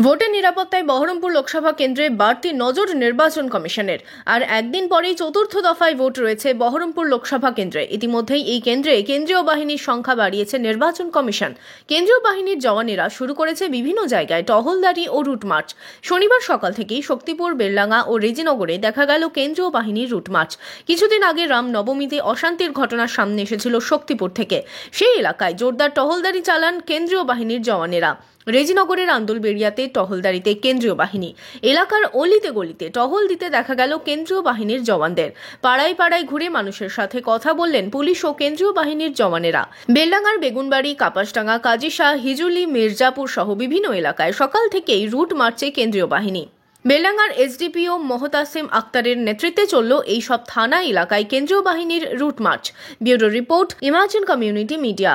ভোটের নিরাপত্তায় বহরমপুর লোকসভা কেন্দ্রে বাড়তি নজর নির্বাচন কমিশনের। আর একদিন পরেই চতুর্থ দফায় ভোট রয়েছে বহরমপুর লোকসভা কেন্দ্রে। ইতিমধ্যেই এই কেন্দ্রে কেন্দ্রীয় বাহিনীর সংখ্যা বাড়িয়েছে নির্বাচন কমিশন। কেন্দ্রীয় বাহিনীর জওয়ানেরা শুরু করেছে বিভিন্ন জায়গায় টহলদারি ও রুট মার্চ। শনিবার সকাল থেকেই শক্তিপুর, বেলডাঙ্গা ও রেজিনগরে দেখা গেল কেন্দ্রীয় বাহিনীর রুট মার্চ। কিছুদিন আগে রামনবমীতে অশান্তির ঘটনা সামনে এসেছিল শক্তিপুর থেকে। সেই এলাকায় জোরদার টহলদারি চালান কেন্দ্রীয় বাহিনীর জওয়ানেরা। রেজিনগরের আন্দুলবেড়িয়াতে টহলদারিতে কেন্দ্রীয় বাহিনী। এলাকার অলিতে গলিতে টহল দিতে দেখা গেল কেন্দ্রীয় বাহিনীর জওয়ানদের। পাড়ায় পাড়ায় ঘুরে মানুষের সাথে কথা বললেন পুলিশ ও কেন্দ্রীয় বাহিনীর জওয়ানেরা। বেলডাঙ্গার বেগুনবাড়ি, কাপাসডাঙ্গা, কাজিশা, হিজুলি, মির্জাপুর সহ বিভিন্ন এলাকায় সকাল থেকেই রুট মার্চে কেন্দ্রীয় বাহিনী। বেলডাঙ্গার এসডিপিও মোহতাসিম আক্তারের নেতৃত্বে চলল এই সব থানা এলাকায় কেন্দ্রীয় বাহিনীর route march. Bureau report, imagine community media.